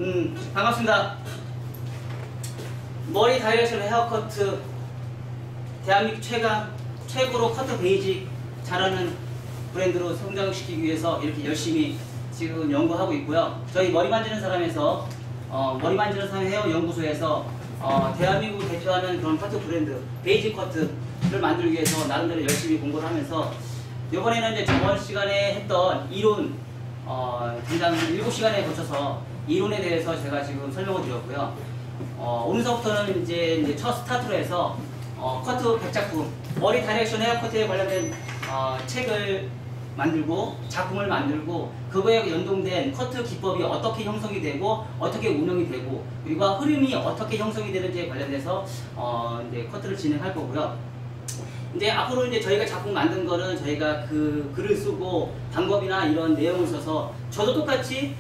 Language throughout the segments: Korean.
반갑습니다. 머리 다이렉션 헤어커트 대한민국 최고로 커트 베이직 잘하는 브랜드로 성장시키기 위해서 이렇게 열심히 지금 연구하고 있고요. 저희 머리 만지는 사람에서 머리 만지는 사람 헤어 연구소에서 대한민국을 대표하는 그런 커트 브랜드 베이직 커트를 만들기 위해서 나름대로 열심히 공부를 하면서 이번에는 이제 저번 시간에 했던 이론 당장 7시간에 거쳐서 이론에 대해서 제가 지금 설명을 드렸고요. 오늘서부터는 이제 첫 스타트로 해서 커트 100작품 머리 다이렉션 헤어커트에 관련된 책을 만들고 작품을 만들고 그거에 연동된 커트 기법이 어떻게 형성이 되고 어떻게 운영이 되고 그리고 흐름이 어떻게 형성이 되는지에 관련돼서 이제 커트를 진행할 거고요. 이제 앞으로 이제 저희가 작품 만든 거는 저희가 그 글을 쓰고 방법이나 이런 내용을 써서 저도 똑같이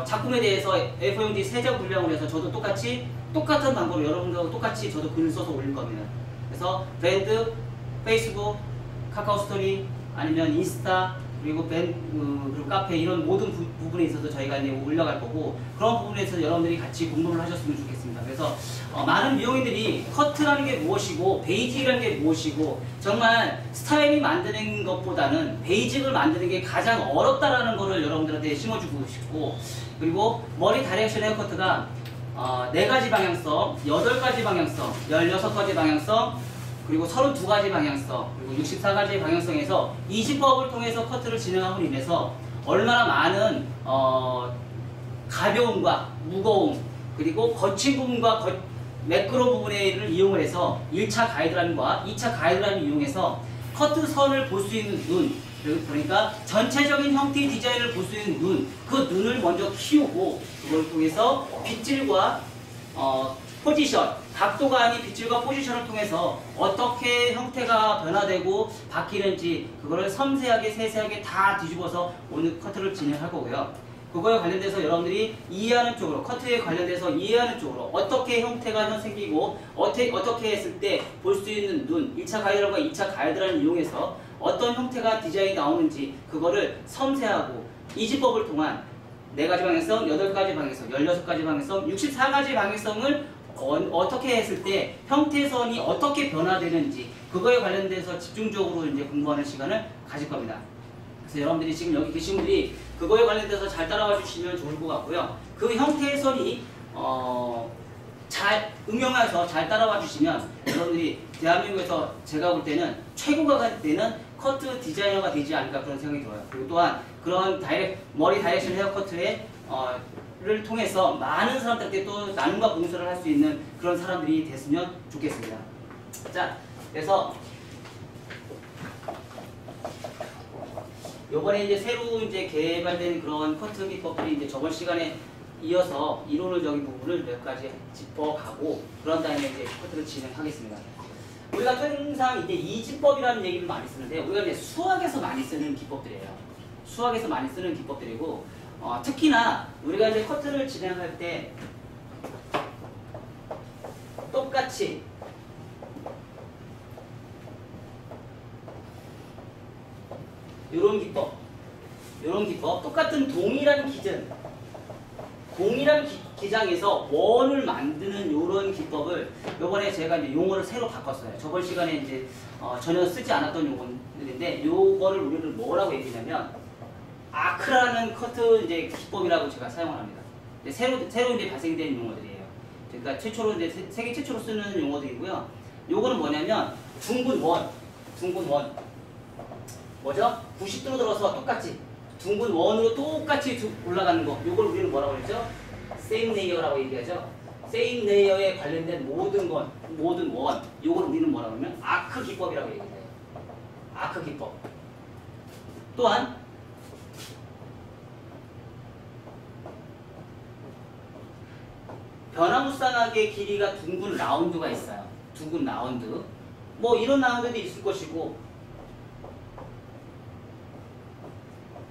작품에 대해서 A4용지 3장 분량을 해서 저도 똑같은 방법으로 여러분들하고 똑같이 저도 글을 써서 올릴 겁니다. 그래서 브랜드, 페이스북, 카카오 스토리 아니면 인스타 그리고 그리고 카페 이런 모든 부분에 있어서 저희가 이제 올려갈 거고 그런 부분에서 여러분들이 같이 공부를 하셨으면 좋겠습니다. 그래서 많은 미용인들이 커트라는 게 무엇이고 베이직이라는 게 무엇이고 정말 스타일이 만드는 것보다는 베이직을 만드는 게 가장 어렵다라는 거를 여러분들한테 심어주고 싶고 그리고 머리 다이렉션 헤어커트가 4가지 방향성, 8가지 방향성, 16가지 방향성 그리고 32가지 방향성, 그리고 64가지 방향성에서 이지법을 통해서 커트를 진행함으로 인해서 얼마나 많은 가벼움과 무거움, 그리고 거친 부분과 매끄러운 부분을 이용을 해서 1차 가이드라인과 2차 가이드라인을 이용해서 커트 선을 볼 수 있는 눈, 그러니까 전체적인 형태의 디자인을 볼 수 있는 눈, 그 눈을 먼저 키우고 그걸 통해서 빗질과 포지션, 각도가 아닌 빗질과 포지션을 통해서 어떻게 형태가 변화되고 바뀌는지 그거를 섬세하게 세세하게 다 뒤집어서 오늘 커트를 진행할 거고요. 그거에 관련돼서 여러분들이 이해하는 쪽으로 커트에 관련돼서 이해하는 쪽으로 어떻게 형태가 생기고 어떻게 했을 때 볼 수 있는 눈 1차 가이드라인과 2차 가이드라인을 이용해서 어떤 형태가 디자인이 나오는지 그거를 섬세하고 이지법을 통한 4가지 방향성, 8가지 방향성, 16가지 방향성, 64가지 방향성을 어떻게 했을 때 형태선이 어떻게 변화되는지 그거에 관련돼서 집중적으로 이제 공부하는 시간을 가질 겁니다. 그래서 여러분들이 지금 여기 계신 분들이 그거에 관련돼서 잘 따라와 주시면 좋을 것 같고요. 그 형태선이 잘 응용해서 잘 따라와 주시면 여러분들이 대한민국에서 제가 볼 때는 최고가 되는 커트 디자이너가 되지 않을까 그런 생각이 들어요. 그리고 또한 그런 머리 다이렉션 헤어커트에 를 통해서 많은 사람들께 또 나눔과 봉사를 할 수 있는 그런 사람들이 됐으면 좋겠습니다. 자, 그래서 요번에 이제 새로 이제 개발된 그런 커트 기법들이 이제 저번 시간에 이어서 이론적인 부분을 몇 가지 짚어가고 그런 다음에 이제 커트를 진행하겠습니다. 우리가 항상 이제 이지법이라는 얘기를 많이 쓰는데 우리가 이제 수학에서 많이 쓰는 기법들이에요. 수학에서 많이 쓰는 기법들이고 특히나 우리가 이제 커트를 진행할 때 똑같이 이런 기법 똑같은 동일한 기장에서 원을 만드는 이런 기법을 요번에 제가 이제 용어를 새로 바꿨어요. 저번 시간에 이제 전혀 쓰지 않았던 용어들인데 요거를 우리는 뭐라고 얘기하냐면 아크라는 커트 이제 기법이라고 제가 사용을 합니다. 새로 이제 발생된 용어들이에요. 그러니까 최초로 이제 세계 최초로 쓰는 용어들이고요. 요거는 뭐냐면 둥근 원 뭐죠? 90도로 들어서 똑같이 둥근 원으로 똑같이 올라가는 거. 요걸 우리는 뭐라고 그랬죠? 세임 레이어라고 얘기하죠. 세임 레이어에 관련된 모든 원. 요걸 우리는 뭐라고 하면 아크 기법이라고 얘기해요. 아크 기법. 또한 변화무쌍하게 길이가 둥근 라운드가 있어요. 둥근 라운드. 뭐 이런 라운드도 있을 것이고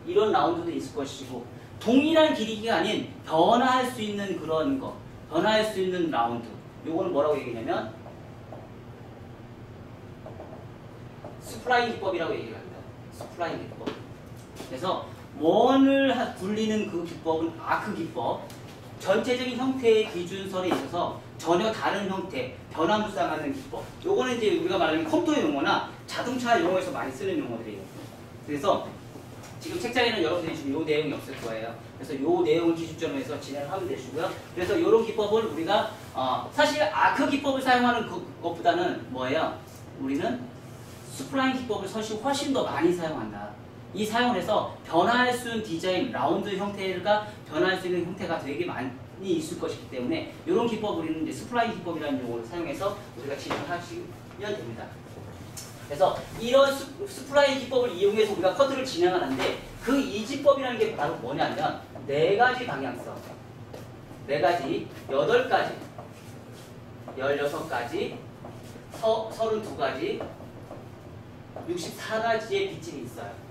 이런 라운드도 있을 것이고 동일한 길이가 아닌 변화할 수 있는 그런 거. 변화할 수 있는 라운드. 요거는 뭐라고 얘기하냐면 스프라인 기법이라고 얘기를 합니다. 스프라인 기법. 그래서 원을 굴리는 그 기법은 아크 기법. 전체적인 형태의 기준선에 있어서 전혀 다른 형태, 변화무쌍하는 기법. 요거는 이제 우리가 말하는 컴퓨터 용어나 자동차 용어에서 많이 쓰는 용어들이에요. 그래서 지금 책장에는 여러분들이 지금 요 내용이 없을 거예요. 그래서 요 내용을 기준점으로 해서 진행을 하면 되시고요. 그래서 요런 기법을 우리가 사실 아크 기법을 사용하는 것보다는 뭐예요? 우리는 스플라인 기법을 훨씬 더 많이 사용한다. 이 사용을 해서 변화할 수 있는 디자인, 라운드 형태가 변화할 수 있는 형태가 되게 많이 있을 것이기 때문에 이런 기법 우리는 이제 스플라인 기법이라는 용어를 사용해서 우리가 진행하시면 됩니다. 그래서 이런 스플라인 기법을 이용해서 우리가 커트를 진행하는데 그 이지법이라는 게 바로 뭐냐면 4가지 방향성, 4가지, 8가지, 16가지, 32가지, 64가지의 빗질이 있어요.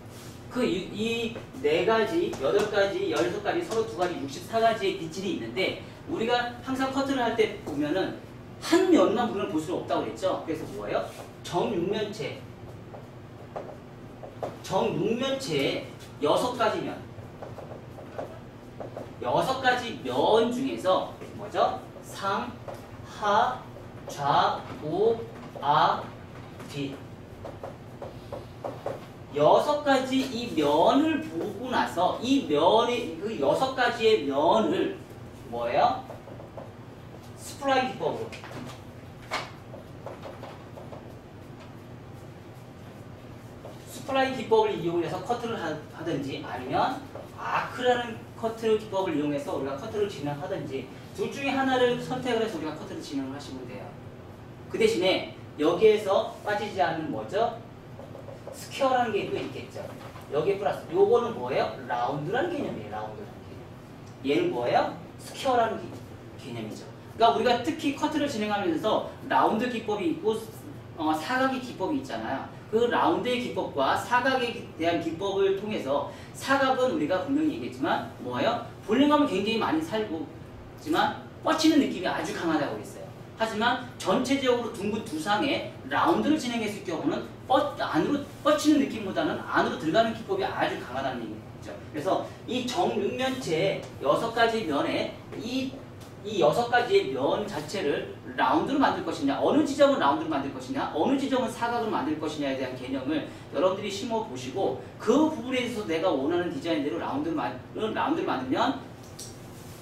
이 4가지, 8가지, 16가지, 32가지, 64가지의 빗질이 있는데 우리가 항상 커트를 할 때 보면은 한 면만 우리는 볼 수는 없다고 그랬죠. 그래서 뭐예요? 정육면체에 6가지 면, 6가지 면 중에서 뭐죠? 상, 하, 좌, 우, 아, 뒤 6가지 이 면을 보고 나서 이 면의 그 6가지의 면을 뭐예요? 스플라인 기법으로 스플라인 기법을 이용해서 커트를 하든지 아니면 아크라는 커트 기법을 이용해서 우리가 커트를 진행하든지 둘 중에 하나를 선택을 해서 우리가 커트를 진행을 하시면 돼요. 그 대신에 여기에서 빠지지 않는 뭐죠? 스퀘어라는 게 또 있겠죠. 여기에 플러스 요거는 뭐예요? 라운드라는 개념이에요. 라운드라는 개념. 얘는 뭐예요? 스퀘어라는 개념이죠. 그러니까 우리가 특히 커트를 진행하면서 라운드 기법이 있고 사각의 기법이 있잖아요. 그 라운드의 기법과 사각에 대한 기법을 통해서 사각은 우리가 분명히 얘기했지만 뭐예요? 볼륨감은 굉장히 많이 살고지만 뻗치는 느낌이 아주 강하다고 했어요. 하지만 전체적으로 둥근 두상에 라운드를 진행했을 경우는 안으로 뻗치는 느낌보다는 안으로 들어가는 기법이 아주 강하다는 얘기죠. 그래서 이 정육면체의 6가지 면에 이 6가지의 면 자체를 라운드로 만들 것이냐, 어느 지점은 라운드로 만들 것이냐, 어느 지점은 사각으로 만들 것이냐에 대한 개념을 여러분들이 심어 보시고 그 부분에 있어서 내가 원하는 디자인대로 라운드를 만들면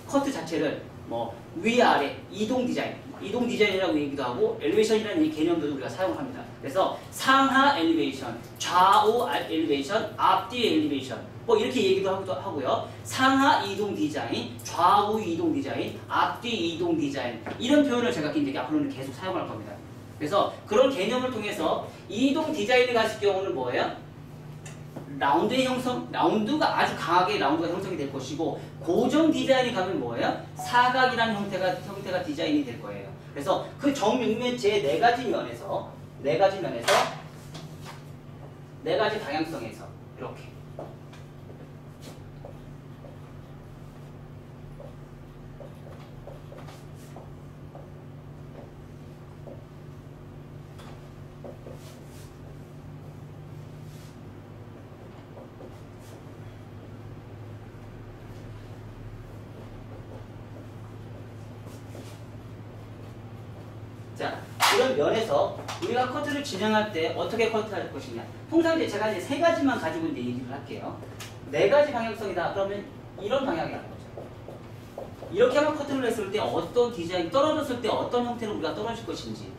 커트 자체를 뭐 위아래 이동 디자인이라고 얘기도 하고 엘리베이션이라는 이 개념도 우리가 사용합니다. 그래서 상하 엘리베이션, 좌우 엘리베이션, 앞뒤 엘리베이션 뭐 이렇게 얘기도 하고요. 상하 이동 디자인, 좌우 이동 디자인, 앞뒤 이동 디자인 이런 표현을 제가 이제 앞으로는 계속 사용할 겁니다. 그래서 그런 개념을 통해서 이동 디자인을 갔을 경우는 뭐예요? 라운드가 아주 강하게 라운드가 형성이 될 것이고 고정 디자인이 가면 뭐예요? 사각이라는 형태가 디자인이 될 거예요. 그래서 그 정육면체의 4가지 면에서 4가지 방향성에서 이렇게 자, 이런 면에서 우리가 커트를 진행할 때 어떻게 커트할 것이냐. 통상 이제 제가 이제 3가지만 가지고 이제 얘기를 할게요. 4가지 방향성이다. 그러면 이런 방향이라는 거죠. 이렇게 하면 커트를 했을 때 어떤 디자인, 떨어졌을 때 어떤 형태로 우리가 떨어질 것인지,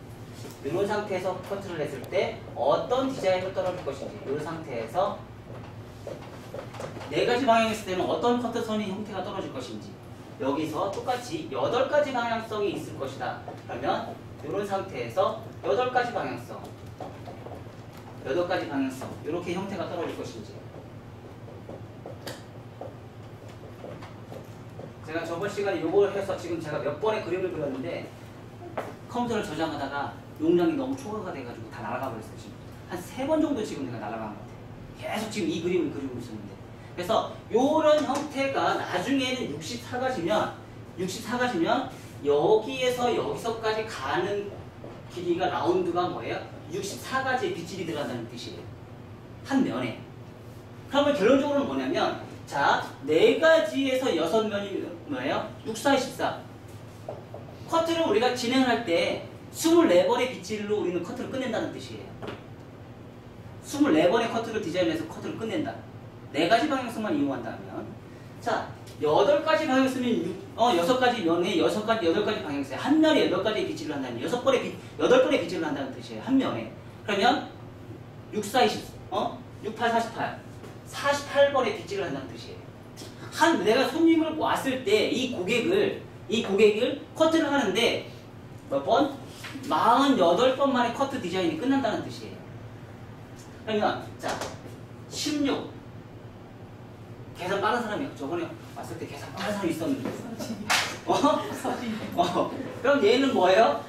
이런 상태에서 커트를 했을 때 어떤 디자인으로 떨어질 것인지, 이런 상태에서 4가지 방향이 있을 때는 어떤 커트선의 형태가 떨어질 것인지, 여기서 똑같이 8가지 방향성이 있을 것이다. 그러면 이런 상태에서 8가지 방향성 이렇게 형태가 떨어질 것인지. 제가 저번 시간에 요걸 해서 지금 제가 몇 번의 그림을 그렸는데 컴퓨터를 저장하다가 용량이 너무 초과가 돼가지고 다 날아가 버렸어요. 지금 한 3번 정도 지금 내가 날아간 것 같아요. 계속 지금 이 그림을 그리고 있었는데. 그래서 요런 형태가 나중에는 64가지면 여기에서 여기서까지 가는 길이가 라운드가 뭐예요? 64가지의 빗질이 들어간다는 뜻이에요. 한 면에. 그러면 결론적으로는 뭐냐면 자, 4가지에서 6면이 뭐예요? 6, 4, 14. 커트를 우리가 진행할 때 24번의 빗질로 우리는 커트를 끝낸다는 뜻이에요. 24번의 커트를 디자인해서 커트를 끝낸다. 4가지 방향성만 이용한다면. 자, 8가지 방향성이면 6가지 면에 8가지 방향성. 한 면에 8가지 빗질을 한다는 8번의 빗질을 한다는 뜻이에요. 한 면에. 그러면 6, 4, 20, 6, 8, 48. 48번의 빗질을 한다는 뜻이에요. 내가 손님을 왔을 때 이 고객을 커트를 하는데 몇 번? 48번 만에 커트 디자인이 끝난다는 뜻이에요. 그러면 자 16 계산 빠른 사람이요. 저번에 왔을 때 계산 빠른 사람이 있었는데 그럼 얘는 뭐예요?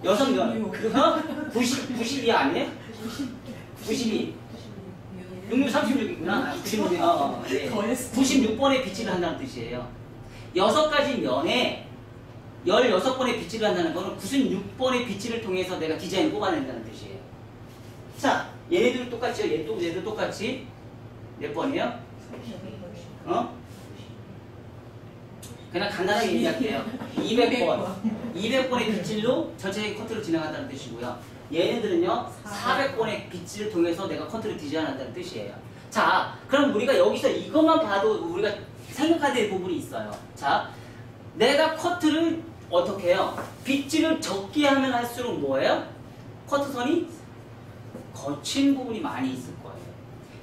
6면 92 아니에요? 92 66, 36이구나. 96, 네. 96번의 빗질을 한다는 뜻이에요. 6가지 면에 16번의 빗질을 한다는 거는 96번의 빗질을 통해서 내가 디자인을 뽑아낸다는 뜻이에요. 자, 얘네들 똑같죠? 얘도 똑같이 몇 번이에요? 그냥 간단하게 얘기할게요. 200번의 빗질로 전체적인 커트를 진행한다는 뜻이고요. 얘네들은요 400번의 빗질을 통해서 내가 커트를 디자인한다는 뜻이에요. 자, 그럼 우리가 여기서 이것만 봐도 우리가 생각해야 될 부분이 있어요. 자, 내가 커트를 어떻게 해요? 빗질을 적게 하면 할수록 뭐예요? 커트선이 거친 부분이 많이 있을 거예요.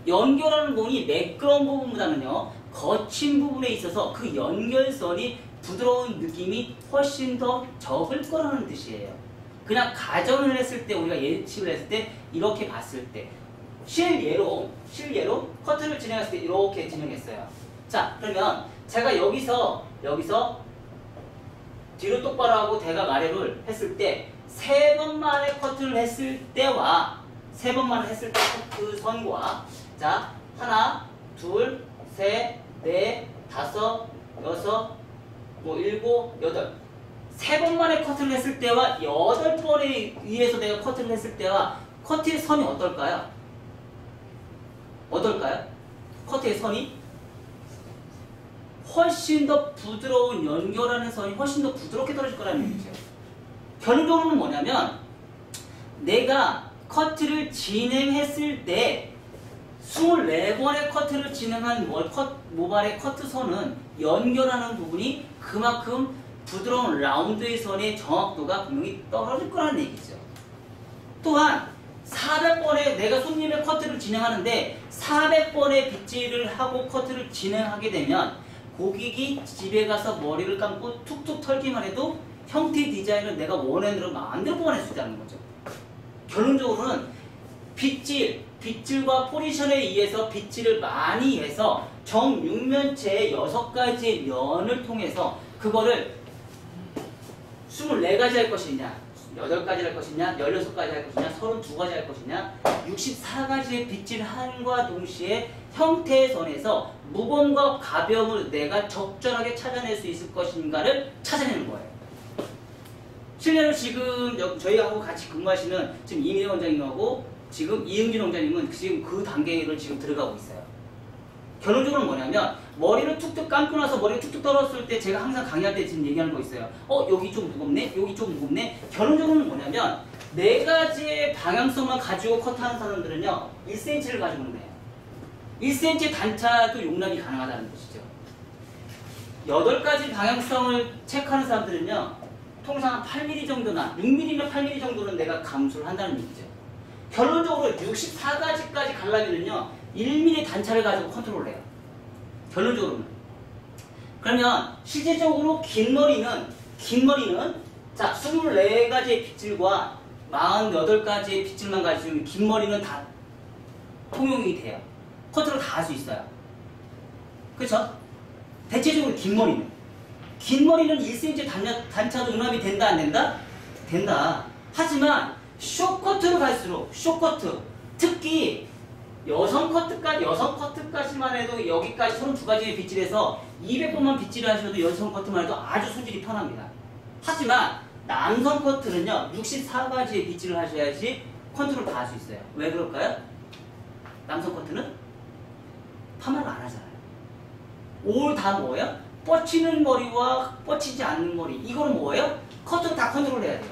연결하는 부분이 매끄러운 부분보다는요 거친 부분에 있어서 그 연결선이 부드러운 느낌이 훨씬 더 적을 거라는 뜻이에요. 그냥 가정을 했을 때 우리가 예측을 했을 때 이렇게 봤을 때 실예로 커트를 진행했을 때 이렇게 진행했어요. 자, 그러면 제가 여기서 뒤로 똑바로 하고 대각 아래를 했을 때 3번 만에 커트를 했을 때와 3번 만에 했을 때 커트 선과 자 하나, 둘, 셋, 넷, 다섯, 여섯, 일곱, 여덟 3번 만에 커트를 했을 때와 8번에 의해서 내가 커트를 했을 때와 커트의 선이 어떨까요? 커트의 선이 훨씬 더 부드러운 연결하는 선이 훨씬 더 부드럽게 떨어질 거라는 얘기죠. 결론적으로는 뭐냐면 내가 커트를 진행했을 때 24번의 커트를 진행한 모발의 커트선은 연결하는 부분이 그만큼 부드러운 라운드의 선의 정확도가 분명히 떨어질 거라는 얘기죠. 또한 400번의 내가 손님의 커트를 진행하는데 400번의 빗질을 하고 커트를 진행하게 되면 고객이 집에 가서 머리를 감고 툭툭 털기만 해도 형태 디자인을 내가 원하는 대로 마음대로 뽑아낼 수 있다는 거죠. 결론적으로는 빗질과 포지션에 의해서 빗질을 많이 해서 정육면체의 6가지의 면을 통해서 그거를 24가지 할 것이냐 8가지 할 것이냐 16가지 할 것이냐 32가지 할 것이냐 64가지의 빗질함과 동시에 형태의 선에서 무거움과 가벼움을 내가 적절하게 찾아낼 수 있을 것인가를 찾아내는 거예요. 실례로 지금 저희하고 같이 근무하시는 지금 이민혜 원장님하고 지금 이응진 원장님은 지금 그 단계를 지금 들어가고 있어요. 결론적으로 뭐냐면 머리를 툭툭 감고 나서 머리가 툭툭 떨어졌을 때 제가 항상 강의할 때 지금 얘기하는 거 있어요. 여기 좀 무겁네? 여기 좀 무겁네? 결론적으로는 뭐냐면 4가지의 방향성만 가지고 커트하는 사람들은요 1cm를 가지고는 돼요. 1cm 단차도 용납이 가능하다는 뜻이죠. 8가지 방향성을 체크하는 사람들은요 통상 8mm 정도나 6mm나 8mm 정도는 내가 감수를 한다는 얘기죠. 결론적으로 64가지까지 가려면요 1mm 단차를 가지고 컨트롤해요. 결론적으로는. 그러면 실제적으로 긴 머리는 자 24가지의 빗질과 48가지의 빗질만 가지고 긴 머리는 다 통용이 돼요. 컨트롤 다 할 수 있어요. 그렇죠? 대체적으로 긴 머리는 1cm 단차도 용납이 된다 안 된다? 된다. 하지만 숏커트로 갈수록 숏커트 특히 여성 커트까지만 해도 여기까지 32가지의 빗질에서 200번만 빗질을 하셔도 여성 커트만 해도 아주 손질이 편합니다. 하지만 남성 커트는요 64가지의 빗질을 하셔야지 컨트롤 다 할 수 있어요. 왜 그럴까요? 남성 커트는 파마를 안 하잖아요. 올 다 뭐예요? 뻗치는 머리와 뻗치지 않는 머리. 이거는 뭐예요? 커트로 다 컨트롤해야 돼요.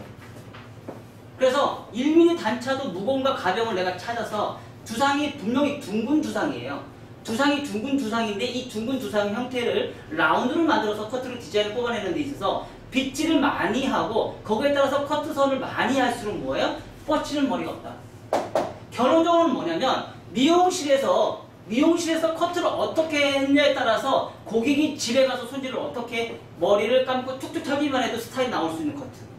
그래서 1mm 단차도 무거움과 가벼움을 내가 찾아서 두상이 분명히 둥근 두상이에요. 두상이 둥근 두상인데 이 둥근 두상 형태를 라운드를 만들어서 커트를 디자인을 뽑아내는 데 있어서 빗질을 많이 하고 거기에 따라서 커트선을 많이 할수록 뭐예요? 뻗치는 머리가 없다. 결론적으로는 뭐냐면 미용실에서 커트를 어떻게 했냐에 따라서 고객이 집에 가서 손질을 어떻게 머리를 감고 툭툭 털기만 해도 스타일이 나올 수 있는 커트.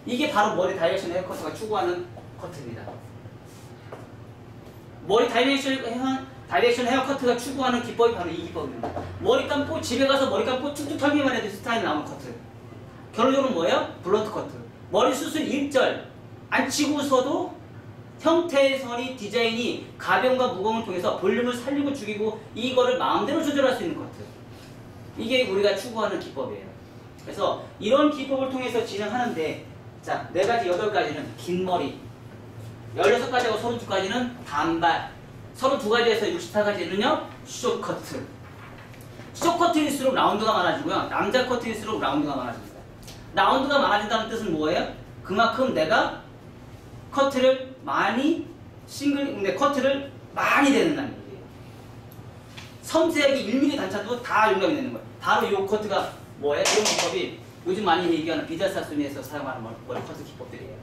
이게 바로 머리 다이렉션 헤어 커트가 추구하는 커트입니다. 머리 다이렉션 헤어 커트가 추구하는 기법이 바로 이 기법입니다. 머리 감고 집에 가서 머리 감고 툭툭 털기만 해도 스타일이 나오는 커트. 결론적으로 뭐예요? 블런트 커트. 머리 수술 1절 안 치고서도 형태의 선이 디자인이 가벼움과 무거움을 통해서 볼륨을 살리고 죽이고 이거를 마음대로 조절할 수 있는 커트. 이게 우리가 추구하는 기법이에요. 그래서 이런 기법을 통해서 진행하는데 자, 4가지, 8가지는 긴 머리, 16가지하고 32가지는 단발, 32가지에서 64가지는요 숏커트. 숏커트일수록 라운드가 많아지고요. 남자 커트일수록 라운드가 많아집니다. 라운드가 많아진다는 뜻은 뭐예요? 그만큼 내가 커트를 많이 커트를 많이 대는다는 얘기예요. 섬세하게 1mm 단차도 다 용납이 되는 거예요. 바로 이 커트가 뭐예요? 이런 기법이 요즘 많이 얘기하는 비달사순위에서 사용하는 머리 커트 기법들이에요.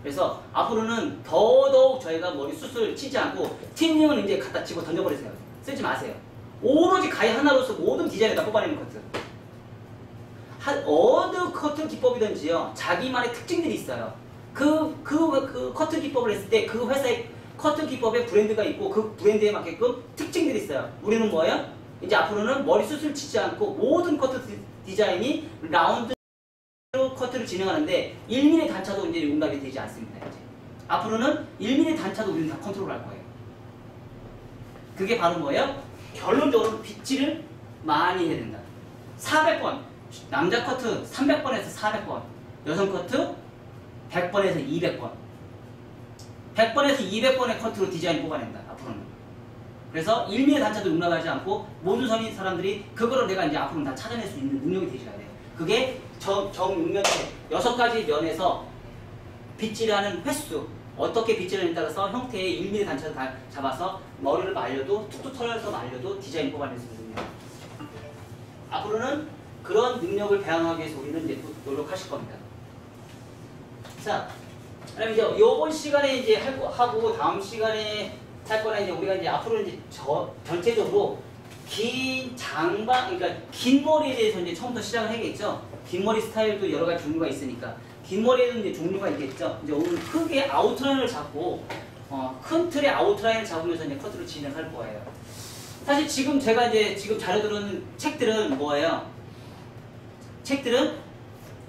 그래서 앞으로는 더더욱 저희가 머리 수술 치지 않고 틴닝은 이제 갖다 치고 던져버리세요. 쓰지 마세요. 오로지 가위 하나로서 모든 디자인을 다 뽑아내는 커트. 어느 커트 기법이든지요 자기만의 특징들이 있어요. 그 커트 기법을 했을 때 그 회사의 커트 기법에 브랜드가 있고 그 브랜드에 맞게끔 특징들이 있어요. 우리는 뭐예요? 이제 앞으로는 머리 수술 치지 않고 모든 커트 디자인이 라운드 커트를 진행하는데 1mm 단차도 이제 용납이 되지 않습니다. 이제. 앞으로는 1mm 단차도 우리는 다 컨트롤할 거예요. 그게 바로 뭐예요? 결론적으로 빗질을 많이 해야 된다. 400번 남자 커트 300번에서 400번 여성 커트 100번에서 200번 100번에서 200번의 커트로 디자인 뽑아낸다. 앞으로는. 그래서 1mm 단차도 용납하지 않고 모든 성인 사람들이 그거를 내가 이제 앞으로는 다 찾아낼 수 있는 능력이 되셔야 돼요. 그게 정육면체 6가지 면에서 빗질하는 횟수 어떻게 빗질하느냐에 따라서 형태의 1mm 단차를 다 잡아서 머리를 말려도 툭툭 털어서 말려도 디자인 뽑아낼 수 있는 능력. 앞으로는 그런 능력을 배양하기 위해서 우리는 이제 노력하실 겁니다. 자, 그럼 이제 이번 시간에 이제 하고 다음 시간에 할 거는 이제 우리가 이제 앞으로 이제 전체적으로 긴 장방, 그러니까 긴 머리에 대해서 이제 처음부터 시작을 해야겠죠. 긴 머리 스타일도 여러 가지 종류가 있으니까 긴 머리에는 이제 종류가 있겠죠. 이제 오늘 크게 아웃라인을 잡고 큰 틀의 아웃라인을 잡으면서 이제 커트를 진행할 거예요. 사실 지금 제가 이제 지금 자료들은 책들은 뭐예요? 책들은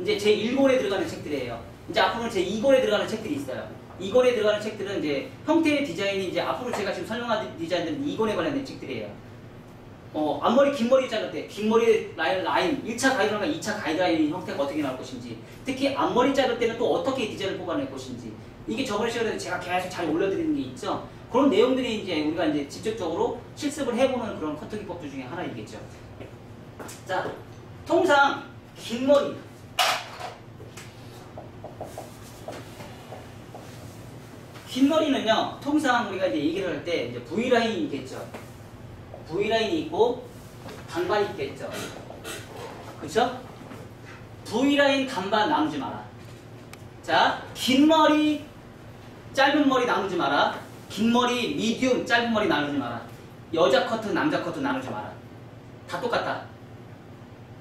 이제 제 1권에 들어가는 책들이에요. 이제 앞으로는 제 2권에 들어가는 책들이 있어요. 2권에 들어가는 책들은 이제 형태의 디자인이 이제 앞으로 제가 지금 설명한 디자인들은 2권에 관련된 책들이에요. 앞머리 긴 머리 자를 때 긴 머리 라인 1차 가이드라인과 2차 가이드라인 형태가 어떻게 나올 것인지 특히 앞머리 자를 때는 또 어떻게 디자인을 뽑아낼 것인지 이게 저번에 시간에 제가 계속 잘 올려드리는 게 있죠. 그런 내용들이 이제 우리가 이제 직접적으로 실습을 해보는 그런 커트 기법들 중에 하나이겠죠. 자, 통상 긴 머리 긴 머리는요 통상 우리가 이제 얘기를 할 때 이제 V라인이 있겠죠. V라인이 있고 단발이 있겠죠. 그쵸? V라인 단발 나누지 마라. 자, 긴 머리 짧은 머리 나누지 마라. 긴 머리 미디움 짧은 머리 나누지 마라. 여자 커트 남자 커트 나누지 마라. 다 똑같다.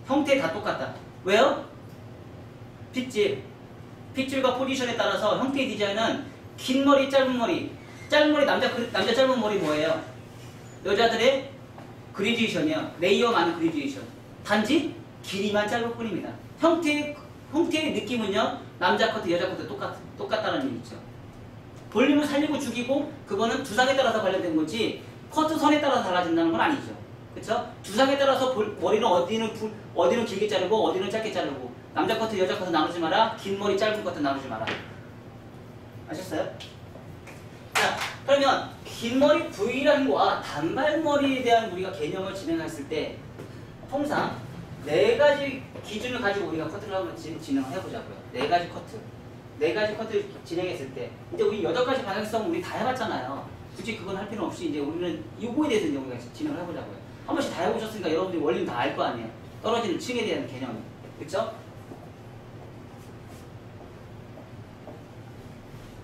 형태 다 똑같다. 왜요? 핏줄과 포지션에 따라서 형태의 디자인은 긴 머리 짧은 머리 남자 짧은 머리 뭐예요? 여자들의 그레듀에이션이요. 레이어 많은 그레듀에이션. 단지 길이만 짧을 뿐입니다. 형태의 느낌은요. 남자 커트, 여자 커트 똑같다는 얘기죠. 볼륨을 살리고 죽이고 그거는 두상에 따라서 관련된 거지 커트 선에 따라서 달라진다는 건 아니죠. 그쵸? 두상에 따라서 머리는 어디는 길게 자르고 어디는 짧게 자르고 남자 커트, 여자 커트 나누지 마라. 긴 머리, 짧은 커트 나누지 마라. 아셨어요? 자, 그러면 긴 머리 V라인과 단발머리에 대한 우리가 개념을 진행했을 때 통상 네 가지 기준을 가지고 우리가 커트를 한번 진행을 해보자고요. 네 가지 커트. 네 가지 커트를 진행했을 때 이제 우리 8가지 방향성 우리 다 해봤잖아요. 굳이 그건 할 필요 없이 이제 우리는 요거에 대해서 이제 우리가 진행을 해보자고요. 한 번씩 다 해보셨으니까 여러분들이 원리는 다 알 거 아니에요. 떨어지는 층에 대한 개념이. 그쵸?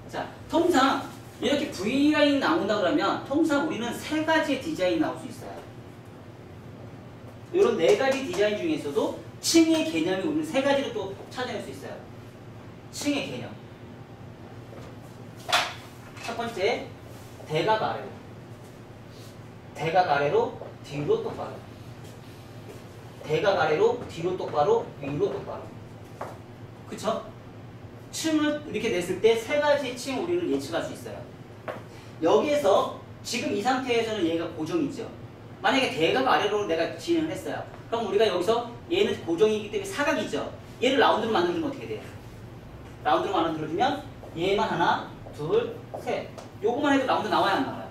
자, 통상 이렇게 V라인이 나온다 그러면 통상 우리는 3가지의 디자인이 나올 수 있어요. 이런 4가지 디자인 중에서도 층의 개념이 우리는 3가지로 또 찾아낼 수 있어요. 층의 개념. 첫 번째, 대각 아래로. 대각 아래로, 뒤로 똑바로. 대각 아래로, 뒤로 똑바로, 위로 똑바로. 그쵸? 층을 이렇게 냈을 때 3가지 층 우리는 예측할 수 있어요. 여기에서 지금 이 상태에서는 얘가 고정이죠. 만약에 대각 아래로 내가 진행을 했어요. 그럼 우리가 여기서 얘는 고정이기 때문에 사각이죠. 얘를 라운드로 만들면 어떻게 돼요? 라운드로 만들어주면 얘만 하나, 둘, 셋. 요거만 해도 라운드 나와야 안 나와요?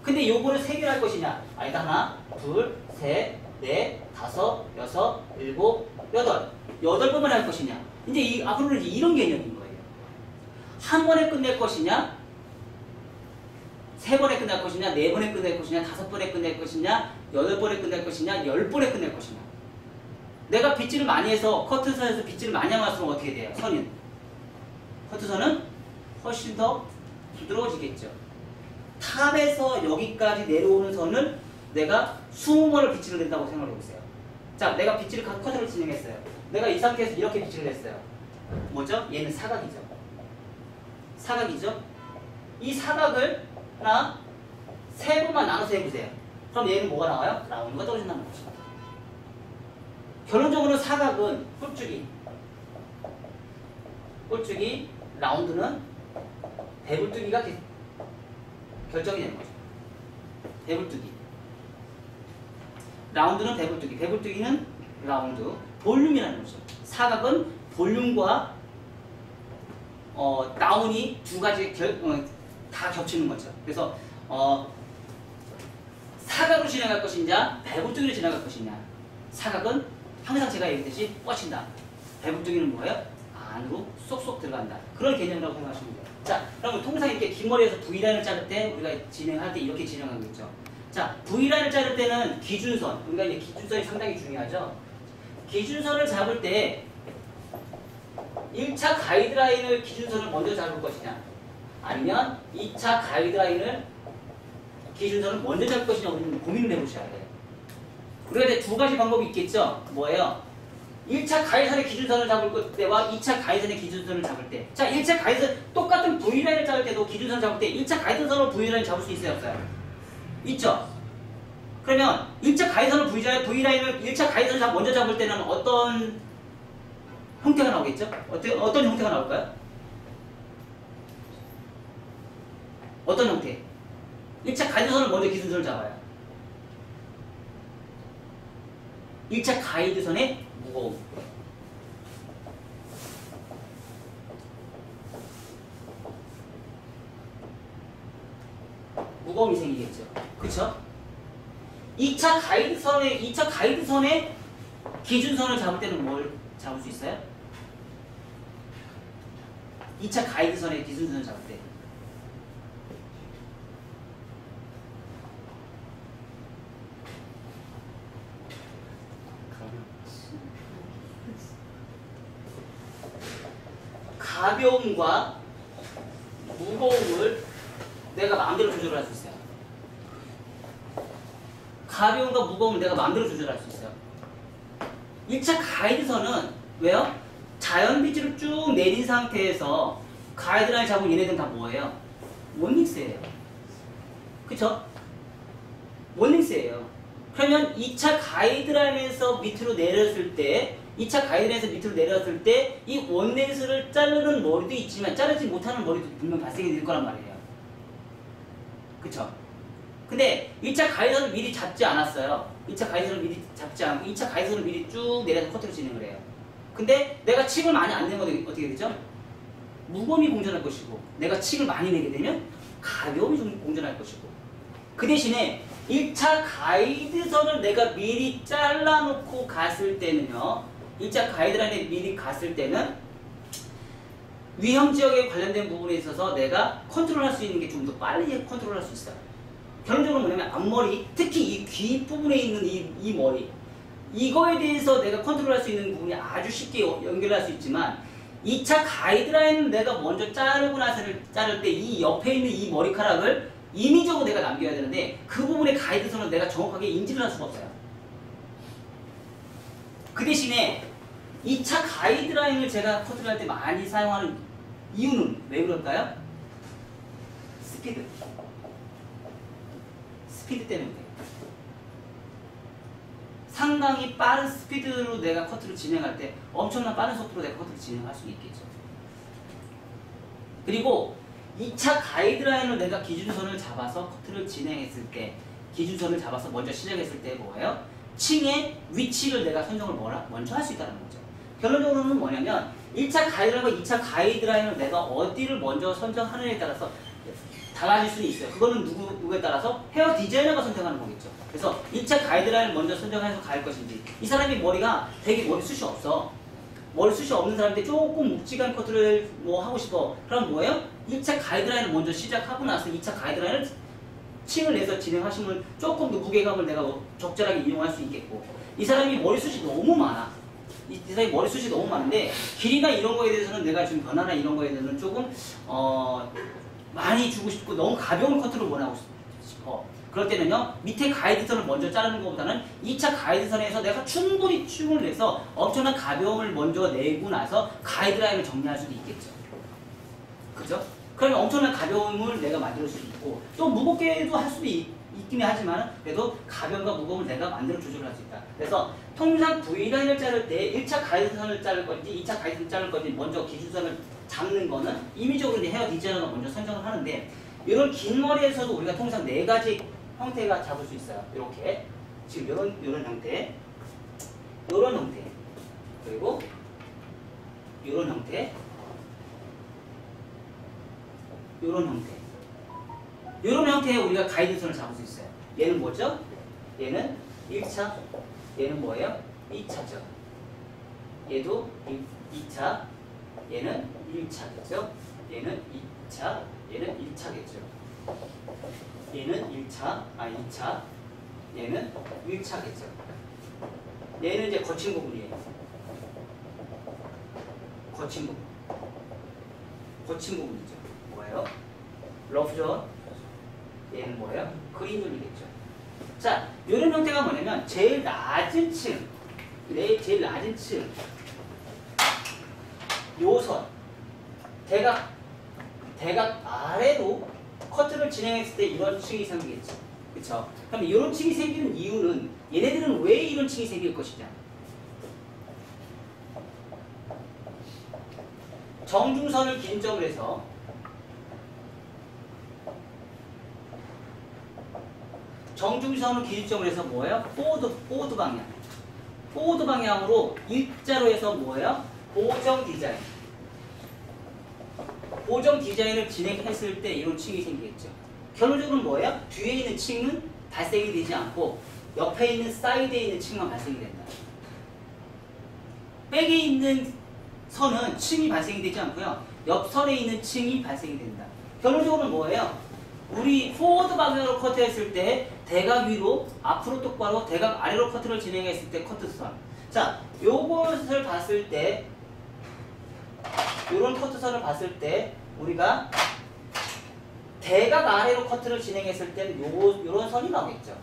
근데 요거를 3개를 할 것이냐? 아니다. 하나, 둘, 셋, 넷, 다섯, 여섯, 일곱, 여덟. 8번만 할 것이냐? 이제 앞으로는 이런 개념인 거예요. 한 번에 끝낼 것이냐? 3번에 끝낼 것이냐? 4번에 끝낼 것이냐? 5번에 끝낼 것이냐? 8번에 끝낼 것이냐? 10번에 끝낼 것이냐? 내가 빗질을 많이 해서 커트선에서 빗질을 많이 하면 어떻게 돼요? 선은? 커트선은 훨씬 더 부드러워지겠죠. 탑에서 여기까지 내려오는 선을 내가 20번을 빗질을 낸다고 생각을 해보세요. 자, 내가 빗질을 커트를 진행했어요. 내가 이 상태에서 이렇게 빗질을 했어요. 뭐죠? 얘는 사각이죠. 사각이죠? 이 사각을 하나, 3번만 나눠서 해보세요. 그럼 얘는 뭐가 나와요? 라운드가 떨어진다는 거죠. 결론적으로 사각은 꼴쭉이, 라운드는 배불뜨기가 결정이 되는 거죠. 배불뜨기. 라운드는 배불뜨기, 배불뜨기는 라운드. 볼륨이라는 거죠. 사각은 볼륨과 다운이 2가지 다 겹치는 거죠. 그래서 사각으로 진행할 것이냐, 배불뜨기로 진행할 것이냐. 사각은 항상 제가 얘기했듯이 뻗친다. 배불뜨기는 뭐예요? 안으로 쏙쏙 들어간다. 그런 개념이라고 생각하시면 돼요. 자, 그러면 통상 이렇게 긴 머리에서 V라인을 자를 때 우리가 진행할 때 이렇게 진행하고 있죠. 자, V라인을 자를 때는 기준선, 우리가 이제 기준선이 상당히 중요하죠. 기준선을 잡을 때 1차 가이드라인을 기준선을 먼저 잡을 것이냐, 아니면 2차 가이드라인을 기준선을 먼저 잡을 것이냐 우리는 고민을 해보셔야 돼요. 우리가 이제 2가지 방법이 있겠죠. 뭐예요? 1차 가이드선의 기준선을 잡을 때와 2차 가이드선의 기준선을 잡을 때. 자, 1차 가이드선 똑같은 V라인을 잡을 때도 기준선을 잡을 때 1차 가이드선으로 V라인을 잡을 수 있어요, 없어요? 있죠? 그러면 1차 가이드선을 V라인을 1차 가이드선을 먼저 잡을 때는 어떤 형태가 나오겠죠? 어떤 형태가 나올까요? 어떤 형태? 1차 가이드선을 먼저 기준선을 잡아요. 1차 가이드선의 무거움. 무거움이 생기겠죠. 그쵸? 2차 가이드선의 기준선을 잡을 때는 뭘 잡을 수 있어요? 2차 가이드선의 기준선을 잡을 때. 가벼움과 무거움을 내가 마음대로 조절할 수 있어요. 가벼움과 무거움을 내가 마음대로 조절할 수 있어요. 1차 가이드선은 왜요? 자연 빗질을 쭉 내린 상태에서 가이드라인 잡은 얘네들은 다 뭐예요? 원링스예요. 그쵸? 원링스예요. 그러면 2차 가이드라인에서 밑으로 내렸을 때 2차 가이드라인에서 밑으로 내렸을 때 이 원랭스를 자르는 머리도 있지만 자르지 못하는 머리도 분명 발생이 될 거란 말이에요. 그쵸? 근데 1차 가이드선을 미리 잡지 않았어요. 2차 가이드선을 미리 잡지 않고 2차 가이드선을 미리 쭉 내려서 커트로 진행을 해요. 근데 내가 칙을 많이 안 내면 어떻게 되죠? 무거움이 공존할 것이고 내가 칙을 많이 내게 되면 가벼움이 좀 공존할 것이고 그 대신에 1차 가이드선을 내가 미리 잘라놓고 갔을 때는요. 1차 가이드라인에 미리 갔을 때는 위험 지역에 관련된 부분에 있어서 내가 컨트롤할 수 있는 게 좀 더 빨리 컨트롤할 수 있어요. 결론적으로 뭐냐면 앞머리, 특히 이 귀 부분에 있는 이 머리, 이거에 대해서 내가 컨트롤할 수 있는 부분이 아주 쉽게 연결할 수 있지만 2차 가이드라인을 내가 먼저 자르고 나서를 자를 때 이 옆에 있는 이 머리카락을 임의적으로 내가 남겨야 되는데 그 부분의 가이드선을 내가 정확하게 인지를 할 수가 없어요. 그 대신에 2차 가이드라인을 제가 컨트롤할 때 많이 사용하는 이유는 왜 그럴까요? 스피드. 스피드 때문에 그래요. 상당히 빠른 스피드로 내가 커트를 진행할 때 엄청난 빠른 속도로 내가 커트를 진행할 수 있겠죠. 그리고 2차 가이드라인을 내가 기준선을 잡아서 커트를 진행했을 때 기준선을 잡아서 먼저 시작했을 때 뭐예요? 층의 위치를 내가 선정을 먼저 할 수 있다는 거죠. 결론적으로는 뭐냐면 1차 가이드라인과 2차 가이드라인을 내가 어디를 먼저 선정하느냐에 따라서 달라질 수는 있어요. 그거는 누구에 따라서 헤어 디자이너가 선택하는 거겠죠. 그래서 1차 가이드라인을 먼저 선정해서 갈 것인지, 이 사람이 머리가 되게 머리숱이 없어. 머리숱이 없는 사람인데 조금 묵직한 커트를 뭐 하고 싶어. 그럼 뭐예요? 1차 가이드라인을 먼저 시작하고 나서 2차 가이드라인을 층을 내서 진행하시면 조금 더 무게감을 내가 적절하게 이용할 수 있겠고, 이 사람이 머리숱이 너무 많아. 이 사람이 머리숱이 너무 많은데 길이나 이런 거에 대해서는 내가 지금 변화나 이런 거에 대해서는 조금 많이 주고 싶고 너무 가벼운 커트를 원하고 싶어. 그럴 때는요, 밑에 가이드선을 먼저 자르는 것보다는 2차 가이드선에서 내가 충분히 춤을 내서 엄청난 가벼움을 먼저 내고 나서 가이드라인을 정리할 수도 있겠죠. 그죠? 그러면 엄청난 가벼움을 내가 만들 수 있고, 또 무겁게도 할 수도 있긴 하지만 그래도 가벼움과 무거움을 내가 만들어 조절할 수 있다. 그래서 통상 V라인을 자를 때 1차 가이드선을 자를 건지 2차 가이드선을 자를 건지 먼저 기준선을 잡는 거는 임의적으로 이제 헤어 디자이너가 먼저 선정을 하는데, 이런 긴 머리에서도 우리가 통상 4가지 형태가 잡을 수 있어요. 이렇게 지금 이런 형태, 이런 형태, 그리고 이런 형태, 이런 형태, 이런 형태의 우리가 가이드선을 잡을 수 있어요. 얘는 뭐죠? 얘는 1차, 얘는 뭐예요? 2차죠. 얘도 2차, 얘는 1차겠죠? 얘는 2차, 얘는 1차겠죠? 얘는 1차, 2차, 얘는 1차겠죠? 얘는 이제 거친 부분이에요. 거친 부분. 거친 부분이죠. 뭐예요? 러프존. 얘는 뭐예요? 그린존이겠죠. 자, 이런 형태가 뭐냐면 제일 낮은 층, 제일 낮은 층, 요선, 대각 아래로 커트를 진행했을 때 이런 층이 생기겠죠. 그쵸? 그럼 이런 층이 생기는 이유는 얘네들은 왜 이런 층이 생길 것이냐? 정중선을 기준점으로 해서 뭐예요? 포워드 방향. 포워드 방향으로 일자로 해서 뭐예요? 고정 디자인. 고정 디자인을 진행했을 때 이런 층이 생기겠죠. 결론적으로 뭐예요? 뒤에 있는 층은 발생이 되지 않고 옆에 있는 사이드에 있는 층만 발생이 된다. 백에 있는 선은 층이 발생이 되지 않고요. 옆선에 있는 층이 발생이 된다. 결론적으로 뭐예요? 우리 포워드 방향으로 커트했을 때 대각 위로 앞으로 똑바로 대각 아래로 커트를 진행했을 때 커트선. 자, 요것을 봤을 때 이런 커트선을 봤을 때 우리가 대각 아래로 커트를 진행했을 때는 요런 선이 나오겠죠.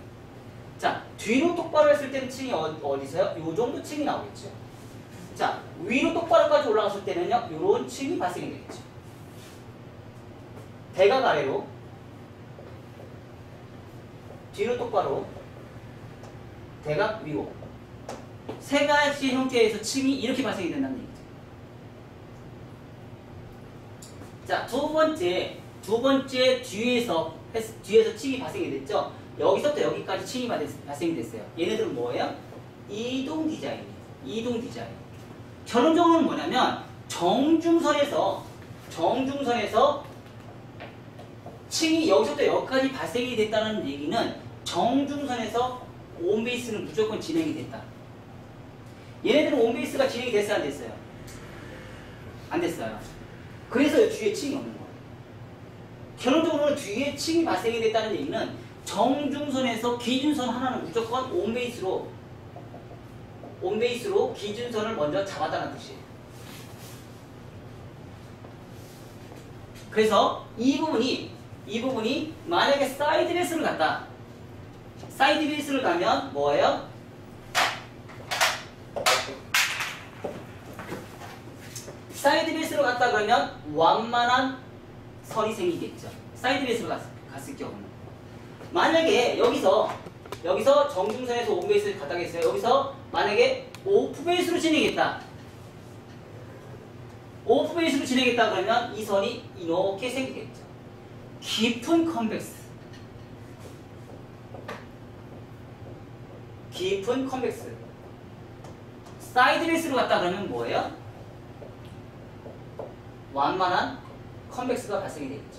자, 뒤로 똑바로 했을 때는 층이 어디서요? 요 정도 층이 나오겠죠. 자, 위로 똑바로까지 올라갔을 때는요, 요런 층이 발생이 되겠죠. 대각 아래로, 뒤로 똑바로, 대각 위로. 세 가지 형태에서 층이 이렇게 발생이 된다는 얘기죠. 자, 두 번째 뒤에서 층이 발생이 됐죠. 여기서부터 여기까지 층이 발생이 됐어요. 얘네들은 뭐예요? 이동 디자인이에요. 이동 디자인. 결론적으로는 뭐냐면 정중선에서 층이 여기서부터 여기까지 발생이 됐다는 얘기는 정중선에서 온베이스는 무조건 진행이 됐다. 얘네들은 온베이스가 진행이 됐어요, 안 됐어요? 안 됐어요. 그래서 뒤에 층이 없는 거예요. 결론적으로는 뒤에 층이 발생이 됐다는 얘기는 정중선에서 기준선 하나는 무조건 온베이스로 기준선을 먼저 잡았다는 뜻이에요. 그래서 이 부분이 만약에 사이드 베이스를 갔다. 사이드 베이스를 가면 뭐예요? 사이드 베이스로 갔다 그러면 완만한 선이 생기겠죠. 사이드 베이스로 갔을 경우는. 만약에 여기서 정중선에서 온베이스를 갔다 했어요. 여기서 만약에 오프 베이스로 진행했다. 오프 베이스로 진행했다 그러면 이 선이 이렇게 생기겠죠. 깊은 컨벡스. 깊은 컨벡스. 사이드 베이스로 갔다 그러면 뭐예요? 완만한 컨벡스가 발생이 되겠죠.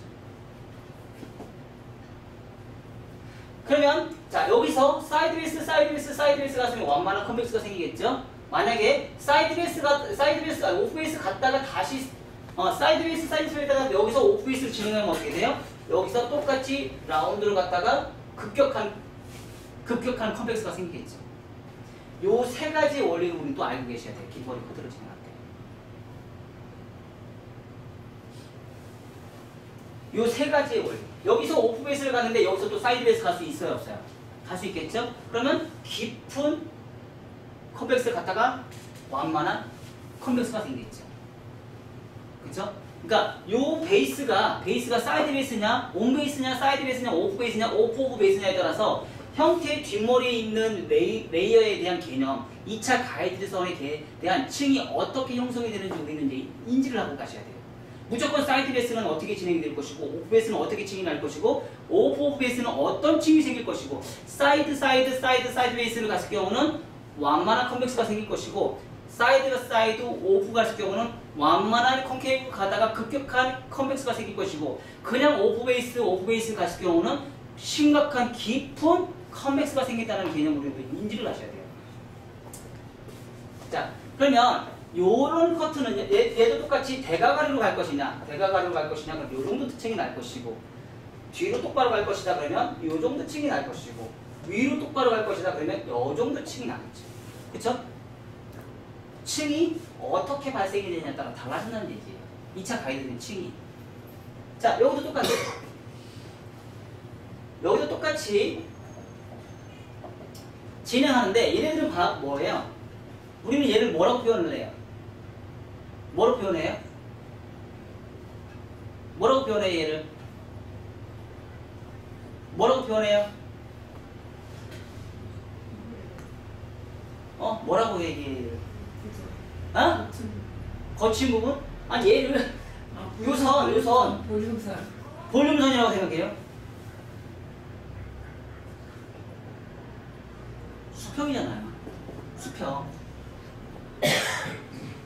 그러면 자 여기서 사이드 베이스 갔으면 완만한 컨벡스가 생기겠죠. 만약에 사이드 베이스가 오프 베이스 갔다가 다시 사이드 베이스 갔다가 여기서 오프 베이스로 진행하면 어떻게 돼요? 여기서 똑같이 라운드를 갔다가 급격한 컨벡스가 생기겠죠. 요 세 가지 원리를 우리 또 알고 계셔야 돼요. 기본이 그대로 진행할 때. 요 세 가지의 원리. 여기서 오프 베이스를 갔는데 여기서 또 사이드 베이스 갈 수 있어요, 없어요? 갈 수 있겠죠? 그러면 깊은 컨벡스를 갔다가 완만한 컨벡스가 생기겠죠. 그쵸? 그러니까 요 베이스가 사이드 베이스냐, 온 베이스냐, 사이드 베이스냐, 오프 베이스냐, 오프 베이스냐에 따라서 형태의 뒷머리에 있는 레이어에 대한 개념, 2차 가이드선에 대한 층이 어떻게 형성이 되는지 우리는 이제 인지를 하고 가셔야 돼요. 무조건 사이드 베이스는 어떻게 진행이 될 것이고, 오프 베이스는 어떻게 층이 날 것이고, 오프 베이스는 어떤 층이 생길 것이고, 사이드 베이스를 갔을 경우는 완만한 컨벡스가 생길 것이고, 사이드 오프 갔을 경우는 완만한 컨케이브 가다가 급격한 컨벡스가 생길 것이고, 그냥 오프 베이스 갔을 경우는 심각한 깊은 컨벡스가 생긴다는 개념으로 인지를 하셔야 돼요. 자, 그러면 요런 커트는 얘도 똑같이 대각아리로 갈 것이냐, 그럼 요 정도 층이 날 것이고, 뒤로 똑바로 갈 것이다 그러면 요 정도 층이 날 것이고, 위로 똑바로 갈 것이다 그러면 요 정도 층이 나겠죠. 그쵸? 층이 어떻게 발생이 되느냐에 따라 달라진다는 얘기예요. 2차 가이드된 층이. 자, 여기도 똑같이 진행하는데 얘네들은 뭐예요? 우리는 얘를 뭐라고 표현을 해요? 뭐라고 표현해요? 얘를? 뭐라고 표현해요? 뭐라고 얘기해요? 거친 부분? 아니 얘를 요선 볼륨선이라고 생각해요. 수평이잖아요. 수평.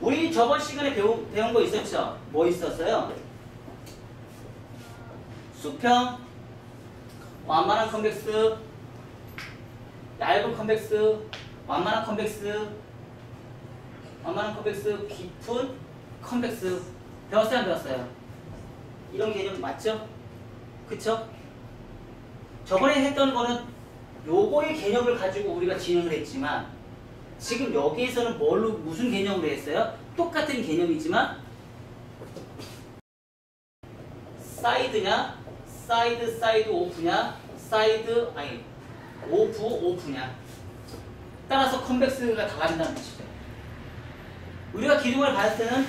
우리 저번 시간에 배운 거 있었죠? 뭐 있었어요? 수평, 완만한 컨벡스, 얇은 컨벡스, 완만한 컨벡스, 깊은 컨벡스. 배웠어요, 안 배웠어요? 이런 개념 맞죠? 그쵸? 저번에 했던 거는 요거의 개념을 가지고 우리가 진행을 했지만, 지금 여기에서는 무슨 개념으로 했어요? 똑같은 개념이지만 사이드냐, 사이드 오프냐, 오프냐 따라서 컨벡스가 달라진다는 뜻이죠. 우리가 기둥을 봤을 때는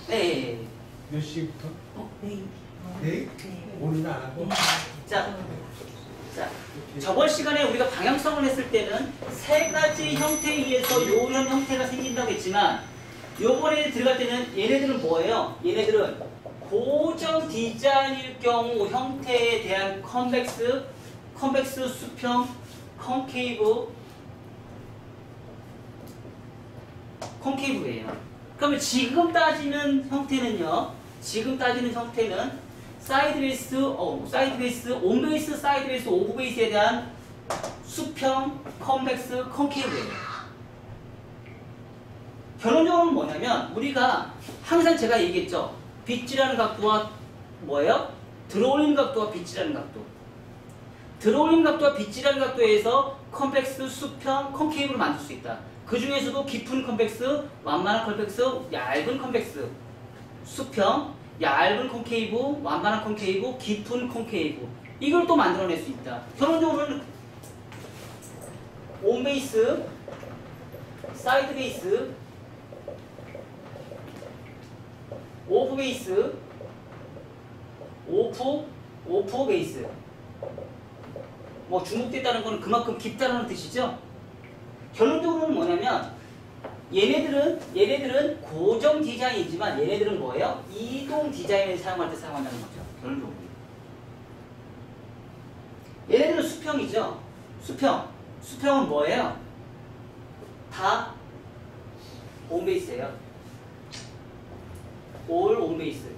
네. 몇 시부터? 네? 오늘 안 하고? 자, 저번 시간에 우리가 방향성을 했을 때는 세 가지 형태에 의해서 이런 형태가 생긴다고 했지만, 요번에 들어갈 때는 얘네들은 뭐예요? 얘네들은 고정 디자인일 경우 형태에 대한 컨벡스, 수평, 콘케이브예요. 그러면 지금 따지는 형태는 사이드 베이스, 온 베이스, 사이드 베이스, 오브 베이스에 대한 수평, 컨벡스, 컨케이브예요. 결론적으로는 뭐냐면 우리가 항상 제가 얘기했죠. 빗질하는 각도와 뭐예요? 들어올리는 각도와 빗질하는 각도. 들어올리는 각도와 빗질하는 각도에서 컨벡스, 수평, 컨케이브를 만들 수 있다. 그 중에서도 깊은 컨벡스, 완만한 컨벡스, 얇은 컨벡스, 수평, 얇은 컨케이브, 완만한 컨케이브, 깊은 컨케이브, 이걸 또 만들어낼 수 있다. 결론적으로는 온 베이스, 사이드 베이스, 오프 베이스, 오프 베이스. 뭐 중복됐다는 거는 그만큼 깊다는 뜻이죠. 결론적으로는 뭐냐면 얘네들은 고정 디자인이지만 얘네들은 뭐예요? 이동 디자인을 사용할 때 사용한다는 거죠. 결론적으로. 얘네들은 수평이죠. 수평은 뭐예요? 다 온베이스예요. 올 온베이스.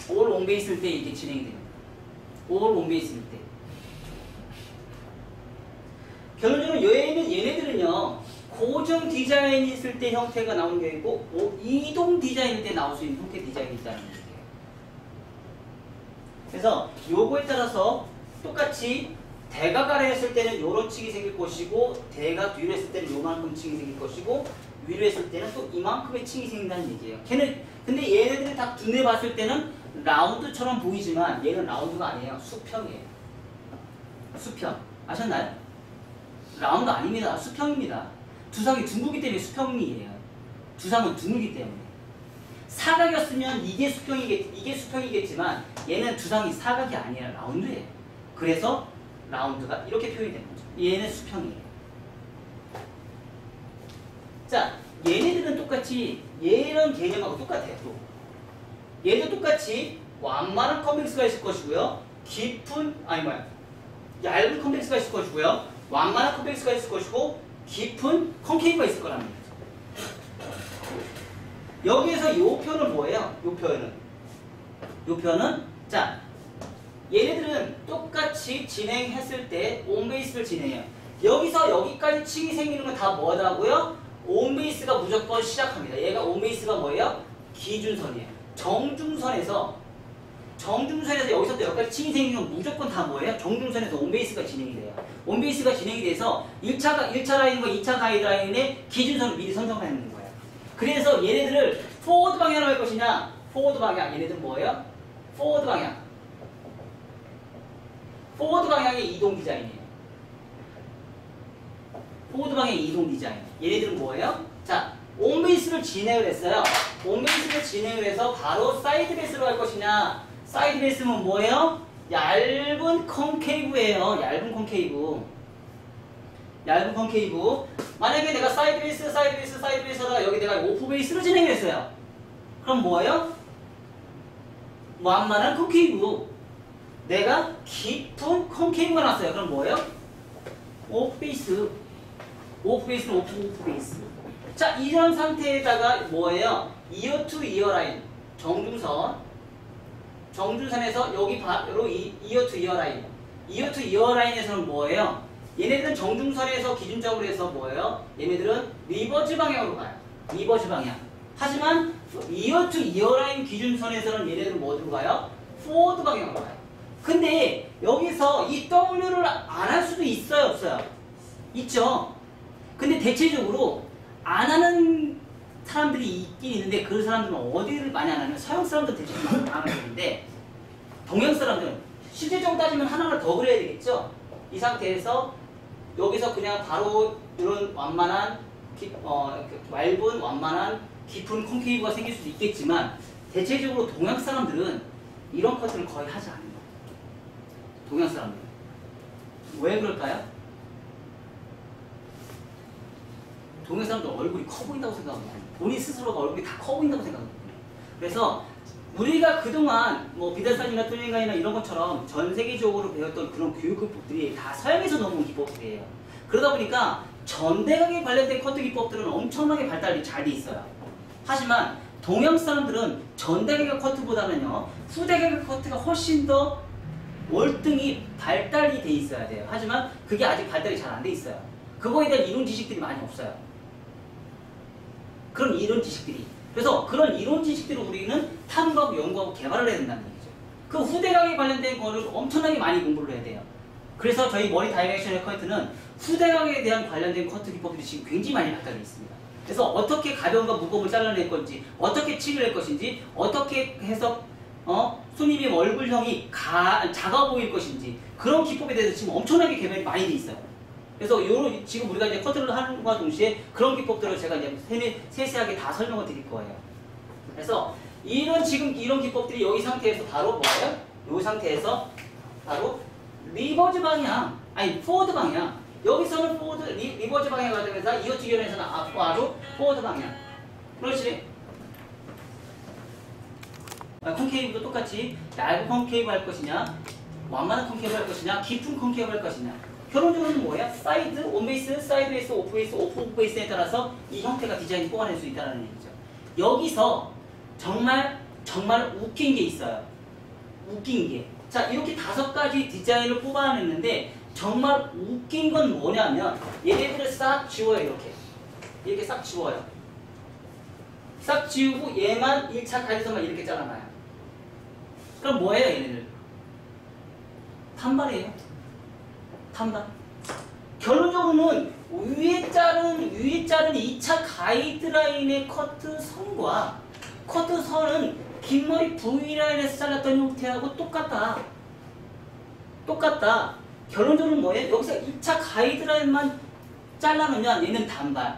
올 온베이스일 때 이게 진행이 됩니다. 올 온베이스일 때. 결론적으로 얘네들은요 고정 디자인이 있을 때 형태가 나오는 게 있고 이동 디자인일 때 나올 수 있는 형태 디자인이 있다는 거예요. 그래서 요거에 따라서 똑같이 대각 아래 했을 때는 요런 층이 생길 것이고 대각 위로 했을 때는 요만큼 층이 생길 것이고 위로 했을 때는 또 이만큼의 층이 생긴다는 얘기예요. 근데 얘네들이 다 눈에 봤을 때는 라운드처럼 보이지만 얘는 라운드가 아니에요. 수평이에요. 수평. 아셨나요? 라운드 아닙니다. 수평입니다. 두상이 둥글기 때문에 수평이에요. 두상은 둥글기 때문에. 사각이었으면 이게 수평이겠지만 얘는 두상이 사각이 아니라 라운드예요. 그래서 라운드가 이렇게 표현이 되는 거죠. 얘는 수평이에요. 자, 얘네들은 똑같이 얘는 개념하고 똑같아요. 또. 얘도 똑같이 완만한 컨벡스가 있을 것이고요. 얇은 컨벡스가 있을 것이고요. 완만한 컨벡스가 있을 것이고 깊은 컨케이브가 있을 거라는 거죠. 여기에서 요 표는 뭐예요? 요 표는 자 얘네들은 똑같이 진행했을 때 온베이스를 진행해요. 여기서 여기까지 층이 생기는 건 다 뭐라고요? 온베이스가 무조건 시작합니다. 얘가 온베이스가 뭐예요? 기준선이에요. 정중선에서 여기서부터 여기까지 층이 생기는 건 무조건 다 뭐예요? 정중선에서 온베이스가 진행이 돼요. 온베이스가 진행이 돼서 1차 라인과 2차 가이드라인의 기준선을 미리 선정하는 거예요. 그래서 얘네들을 포워드 방향으로 할 것이냐? 포워드 방향. 얘네들은 뭐예요? 포워드 방향. 포워드 방향의 이동 디자인이에요. 포워드 방향의 이동 디자인. 얘네들은 뭐예요? 자, 온베이스를 진행을 했어요. 온베이스를 진행을 해서 바로 사이드 베이스로 할 것이냐? 사이드 베이스는 뭐예요? 얇은 컨케이브예요. 얇은 컨케이브. 만약에 내가 사이드 베이스 하다가 여기 내가 오프 베이스로 진행했어요. 그럼 뭐예요? 완만한 컨케이브. 내가 깊은 컨케이브가 났어요. 그럼 뭐예요? 오프 베이스는 오프 베이스. 자, 이런 상태에다가 뭐예요? 이어 투 이어 라인. 정중선에서 여기 바로 이어 투 이어 라인. 이어 투 이어 라인에서는 뭐예요? 얘네들은 정중선에서 기준적으로 해서 뭐예요? 얘네들은 리버즈 방향으로 가요. 리버즈 방향. 하지만 이어 투 이어 라인 기준선에서는 얘네들은 뭐로 가요? 포워드 방향으로 가요. 근데 여기서 이 W를 안 할 수도 있어요, 없어요? 있죠. 근데 대체적으로 안 하는 사람들이 있긴 있는데 그 사람들은 어디를 많이 안 하냐면 서양 사람들 대체적으로 안 하는데 동양 사람들은 실제적으로 따지면 하나를 더 그려야 되겠죠. 이 상태에서 여기서 그냥 바로 이런 완만한 얇은 완만한 깊은 콘케이브가 생길 수도 있겠지만 대체적으로 동양 사람들은 이런 커트를 거의 하지 않는 거예요. 동양 사람들은. 왜 그럴까요? 동양 사람들 얼굴이 커 보인다고 생각합니다. 본인 스스로가 얼굴이 다 커 보인다고 생각합니다. 그래서 우리가 그동안 뭐 비달사진이나 토닝가이나 이런 것처럼 전 세계적으로 배웠던 그런 교육기법들이 다 서양에서 넘어온 기법들이에요. 그러다 보니까 전대각에 관련된 커트 기법들은 엄청나게 발달이 잘 돼 있어요. 하지만 동양 사람들은 전대각의 커트보다는요 후대각의 커트가 훨씬 더 월등히 발달이 돼 있어야 돼요. 하지만 그게 아직 발달이 잘 안 돼 있어요. 그거에 대한 이론 지식들이 많이 없어요. 그런 이론 지식들이. 그래서 그런 이론 지식들을 우리는 탐구하고 연구하고 개발을 해야 된다는 얘기죠. 그 후대각에 관련된 거를 엄청나게 많이 공부를 해야 돼요. 그래서 저희 머리 다이렉셔널 커트는 후대각에 대한 관련된 커트 기법들이 지금 굉장히 많이 발달되어 있습니다. 그래서 어떻게 가벼움과 무거움을 잘라낼 건지, 어떻게 칠을 할 것인지, 어떻게 해서 손님의 얼굴형이 작아 보일 것인지 그런 기법에 대해서 지금 엄청나게 개발이 많이 돼 있어요. 그래서 지금 우리가 이제 커트를 하는 것과 동시에 그런 기법들을 제가 이제 세세하게 다 설명을 드릴 거예요. 그래서 지금 이런 기법들이 여기 상태에서 바로 뭐예요? 이 상태에서 바로 리버즈 방향, 아니 포워드 방향. 여기서는 리버즈 방향이 되면서 이어트 견에서는 바로 포워드 방향. 그렇지? 콘케이브도 똑같이 얇은 콘케이브 할 것이냐, 완만한 콘케이브 할 것이냐, 깊은 콘케이브 할 것이냐. 결론적으로는 뭐예요? 사이드, 온베이스, 사이드 베이스, 오프 베이스, 오프 베이스에 따라서 이 형태가 디자인이 뽑아낼 수 있다는 얘기죠. 여기서 정말 웃긴 게 있어요. 웃긴 게. 자, 이렇게 5가지 디자인을 뽑아냈는데 정말 웃긴 건 뭐냐면 얘네들을 싹 지워요. 이렇게 싹 지워요. 싹 지우고 얘만 1차 가이드선만 이렇게 잘라놔요. 그럼 뭐예요 얘네들? 탄발이에요. 탄발. 결론적으로는 위에 자른 2차 가이드라인의 커트선과 커트선은 긴 머리 V라인에서 잘랐던 형태하고 똑같다. 결론적으로는 뭐예요? 여기서 2차 가이드라인만 잘라놓으면 얘는 단발,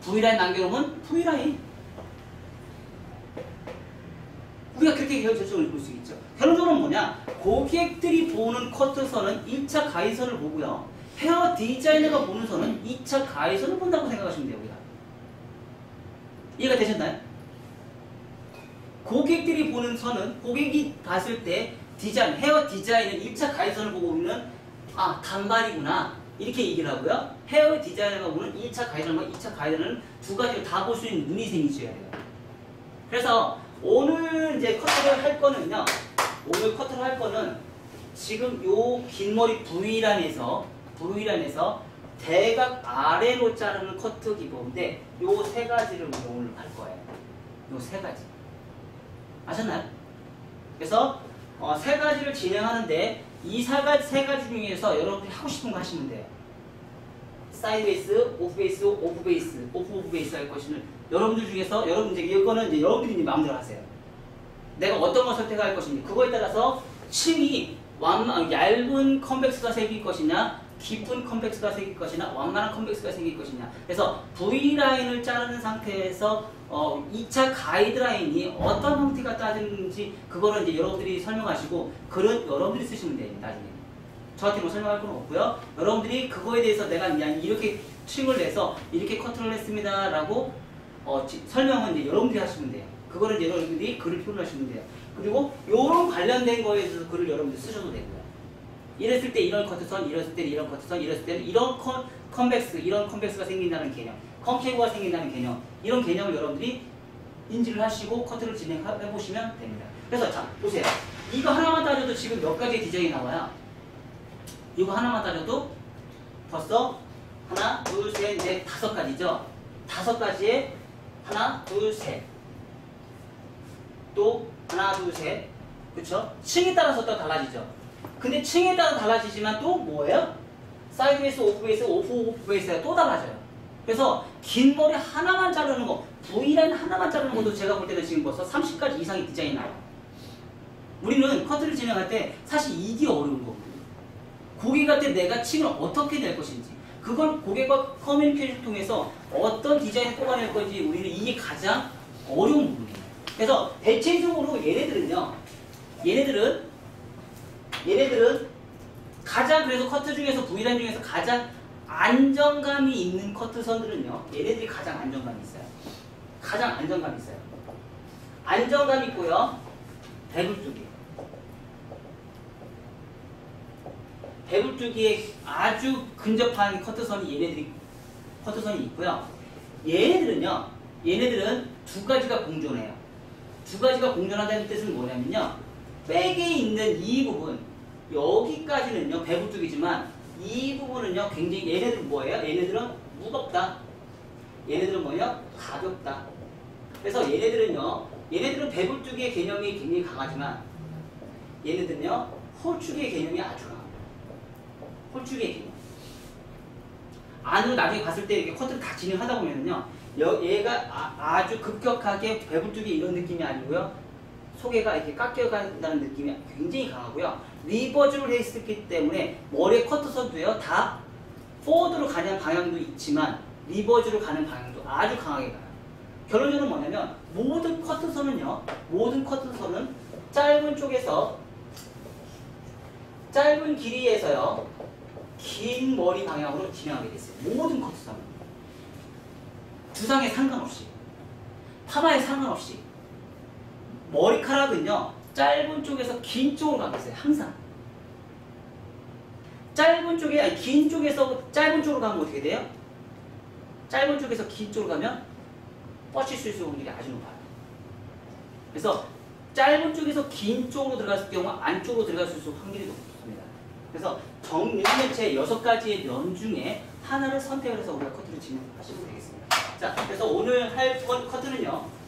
V라인 남겨놓으면 V라인. 우리가 그렇게 결정을 볼 수 있죠. 결론적으로는 뭐냐? 고객들이 보는 커트선은 1차 가이드선을 보고요. 헤어 디자이너가 보는 선은 2차 가이드선을 본다고 생각하시면 돼요. 우리가. 이해가 되셨나요? 고객들이 보는 선은 고객이 봤을 때 헤어 디자인은 1차 가이드선을 보고 우리는 단발이구나 이렇게 얘기를 하고요. 헤어 디자이너가 보는 1차 가이드선과 2차 가이드는 두 가지를 다 볼 수 있는 눈이 생기셔야 돼요. 그래서 오늘 이제 커트를 할 거는요. 지금 요 긴 머리 V라인에서 대각 아래로 자르는 커트 기법인데 요 3가지를 우리가 오늘 할 거예요. 요 3가지. 아셨나요? 그래서 3가지를 진행하는데 이 3가지 중에서 여러분들이 하고 싶은 거 하시면 돼요. 사이드 베이스, 오프 베이스, 오프 베이스 할 것이는 여러분들 중에서 이거는 이제 여러분들이 마음대로 하세요. 내가 어떤 걸 선택할 것인지 그거에 따라서 층이 얇은 컨벡스가 생길 것이냐, 깊은 컨벡스가 생길 것이냐, 완만한 컨벡스가 생길 것이냐. 그래서 V라인을 자르는 상태에서 2차 가이드라인이 어떤 형태가 따지는지 그거는 이제 여러분들이 설명하시고 글은 여러분들이 쓰시면 돼요. 나중에. 저한테 뭐 설명할 건 없고요. 여러분들이 그거에 대해서 내가 그냥 이렇게 층을 내서 이렇게 커트를 했습니다 라고 설명은 이제 여러분들이 하시면 돼요. 그거는 여러분들이 글을 표현하시면 돼요. 그리고 요런 관련된 거에 대해서 글을 여러분들이 쓰셔도 되고요. 이랬을 때 이런 커트선, 이랬을 때 이런 커트선, 이랬을 때는 이런 이런 컨벡스가 생긴다는 개념, 컨케이브가 생긴다는 개념, 이런 개념을 여러분들이 인지를 하시고 커트를 진행해 보시면 됩니다. 그래서 자, 보세요. 이거 하나만 따져도 지금 몇 가지 디자인이 나와요. 이거 하나만 따져도 벌써 하나, 둘, 셋, 넷, 5가지죠. 5가지에 하나, 둘, 셋. 또 하나, 둘, 셋. 그쵸? 층에 따라서 또 달라지죠. 근데 층에 따라 달라지지만 또 뭐예요? 사이드 베이스, 오프 베이스, 오프 베이스가 또 달라져요. 그래서 긴 머리 하나만 자르는 거, V라인 하나만 자르는 것도 제가 볼 때는 지금 벌써 30가지 이상의 디자인이 나와요. 우리는 커트를 진행할 때 사실 이게 어려운 거거든요. 고객한테 내가 층을 어떻게 낼 것인지, 그걸 고객과 커뮤니케이션을 통해서 어떤 디자인을 뽑아낼 건지 우리는 이게 가장 어려운 부분이에요. 그래서 대체적으로 얘네들은 가장 그래서 커트 중에서 V라인 중에서 가장 안정감이 있는 커트선들은요. 얘네들이 가장 안정감이 있어요. 안정감 있고요. 배불뚝이에 아주 근접한 커트선이 있고요. 얘네들은요. 얘네들은 두 가지가 공존해요. 두 가지가 공존한다는 뜻은 뭐냐면요. 백에 있는 이 부분, 여기까지는요, 배불뚝이지만 이 부분은요, 굉장히 얘네들은 뭐예요? 얘네들은 무겁다. 얘네들은 뭐예요? 가볍다. 그래서 얘네들은 배불뚝의 개념이 굉장히 강하지만 얘네들은요, 홀쭉의 개념이 아주 강합니다. 홀쭉의 개념. 안으로 나중에 갔을 때 이렇게 커트를 다 진행하다 보면은요, 얘가 아주 급격하게 배불뚝이 이런 느낌이 아니고요, 소개가 이렇게 깎여간다는 느낌이 굉장히 강하고요. 리버즈를 했기 때문에 머리에 커트선도요, 다 포워드로 가는 방향도 있지만 리버즈로 가는 방향도 아주 강하게 가요. 결론적으로 뭐냐면 모든 커트선은 짧은 길이에서요, 긴 머리 방향으로 진행하게 됐어요. 모든 커트선은. 두상에 상관없이, 파마에 상관없이 머리카락은요, 짧은 쪽에서 긴 쪽으로 가고 있어요. 항상. 긴 쪽에서 짧은 쪽으로 가면 어떻게 돼요? 짧은 쪽에서 긴 쪽으로 가면 뻗칠 수 있을 확률이 아주 높아요. 그래서 짧은 쪽에서 긴 쪽으로 들어갔을 경우 안쪽으로 들어갈 수 있을 확률이 높습니다. 그래서 정육면체 6가지의 면 중에 하나를 선택을 해서 우리가 커트를 진행하시면 되겠습니다. 자, 그래서 오늘 할 커트는요,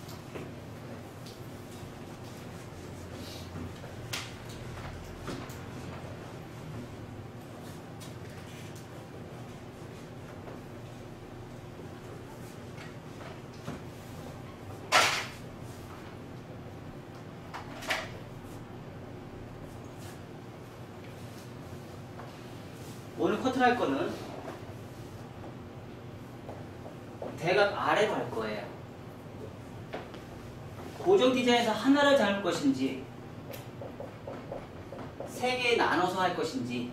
오늘 커트를 할 거는 대각 아래로 할 거예요. 고정 디자인에서 하나를 잡을 것인지, 3개 나눠서 할 것인지,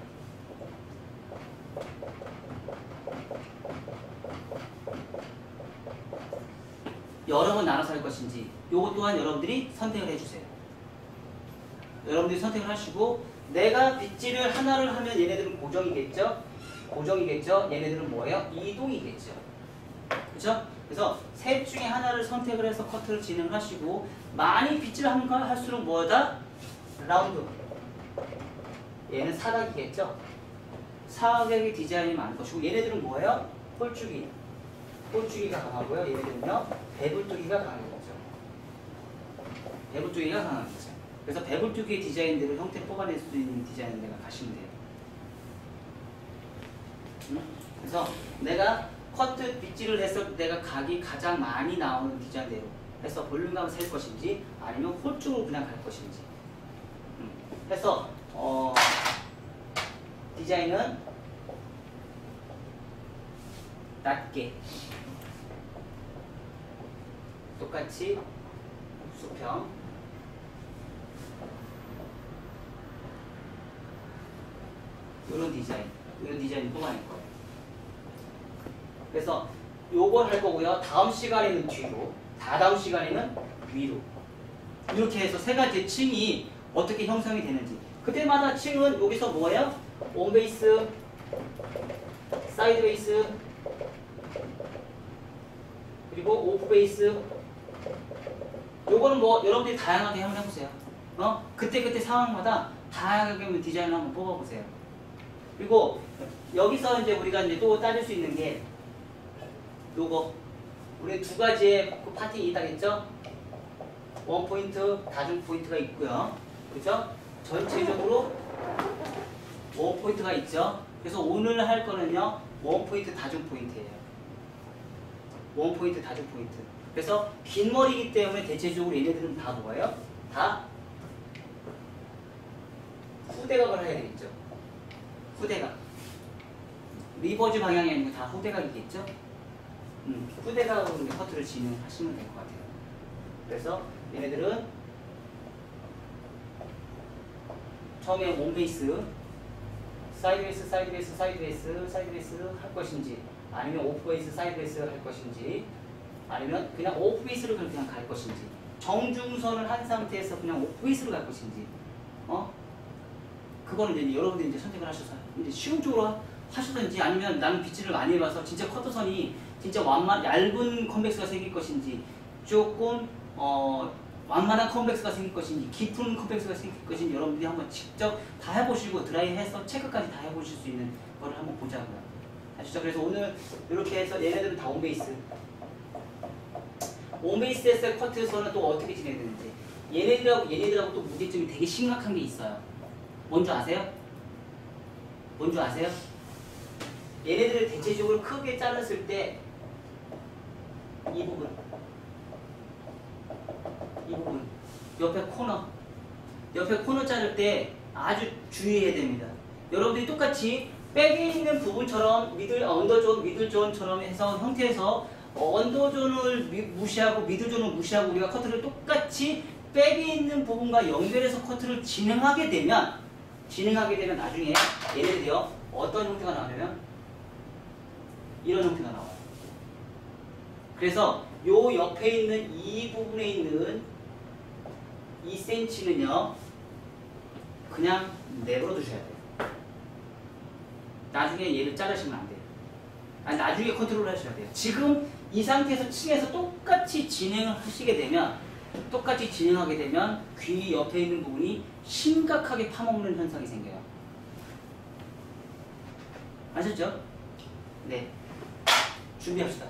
여러 번 나눠서 할 것인지, 요것 또한 여러분들이 선택을 해주세요. 여러분들이 선택을 하시고, 내가 빗질을 하나를 하면 얘네들은 고정이겠죠? 얘네들은 뭐예요? 이동이겠죠? 그렇죠? 그래서 셋 중에 하나를 선택을 해서 커트를 진행하시고, 많이 빗질을 하면 할수록 뭐다? 라운드. 얘는 사각이겠죠? 사각의 디자인이 많을 것이고, 얘네들은 뭐예요? 홀쭉이가 강하고요. 얘네들은요, 배불뚝이가 강하겠죠. 배불뚝이가 강하겠죠. 그래서 배불뚝의 디자인대로 형태를 뽑아낼 수 있는 디자인을 내가 가시면 돼요. 그래서 내가 커트 빗질을 해서 내가 각이 가장 많이 나오는 디자인대로 해서 볼륨감을 셀 것인지, 아니면 홀쭉으로 그냥 갈 것인지 해서 디자인은 낮게 똑같이 수평, 이런 디자인 뽑아낼 거예요. 그래서 요걸 할 거고요. 다음 시간에는 뒤로, 다다음 시간에는 위로. 이렇게 해서 3가지 층이 어떻게 형성이 되는지. 그때마다 층은 여기서 뭐예요? 온 베이스, 사이드 베이스, 그리고 오프 베이스. 요거는 뭐 여러분들이 다양하게 한번 해보세요. 그때 상황마다 다양하게 디자인을 한번 뽑아보세요. 그리고 여기서 이제 우리가 이제 또 따질 수 있는 게 요거, 우리 2가지의 그 파팅이 있다겠죠? 원 포인트, 다중 포인트가 있고요. 그죠? 전체적으로 원 포인트가 있죠. 그래서 오늘 할 거는요, 원 포인트, 다중 포인트예요. 원 포인트, 다중 포인트. 그래서 긴 머리이기 때문에 대체적으로 얘네들은 다 뭐예요? 다 후대각을 해야 되겠죠. 후대각. 리버즈 방향이 아니고 다 후대각이겠죠? 후대각으로 커트를 진행하시면 될 것 같아요. 그래서 얘네들은 처음에 온 사이드 베이스 할 것인지, 아니면 오프 베이스, 사이드 베이스 할 것인지, 아니면 그냥 오프 베이스를 그냥 갈 것인지, 정중선을 한 상태에서 그냥 오프 베이스로 갈 것인지, 그거는 이제 여러분들이 이제 선택을 하셔서 이제 쉬운 쪽으로 하시든지 아니면 나는 빗질을 많이 해봐서 진짜 커트선이 진짜 얇은 컨벡스가 생길 것인지 조금 완만한 컨벡스가 생길 것인지 깊은 컨벡스가 생길 것인지 여러분들이 한번 직접 다 해보시고 드라이해서 체크까지 다 해보실 수 있는 거를 한번 보자고요. 아시죠? 그래서 오늘 이렇게 해서 얘네들은 다 온베이스. 온베이스에서 커트선은 또 어떻게 진행되는지 얘네들하고 또 문제점이 되게 심각한 게 있어요. 뭔지 아세요? 뭔지 아세요? 얘네들을 대체적으로 크게 잘랐을 때 이 부분 옆에 코너 자를 때 아주 주의해야 됩니다. 여러분들이 똑같이 백에 있는 부분처럼 언더존, 미들존처럼 해서 형태에서 언더존을 무시하고 미들존을 무시하고 우리가 커트를 똑같이 백에 있는 부분과 연결해서 커트를 진행하게 되면 나중에 얘네들이요 어떤 형태가 나오냐면 이런 형태가 나와요. 그래서 요 옆에 있는 이 부분에 있는 2cm는요 그냥 내버려 두셔야 돼요. 나중에 얘를 자르시면 안 돼요. 아니 나중에 컨트롤 하셔야 돼요. 지금 이 상태에서 층에서 똑같이 진행하게 되면 귀 옆에 있는 부분이 심각하게 파먹는 현상이 생겨요. 아셨죠? 네. 준비합시다.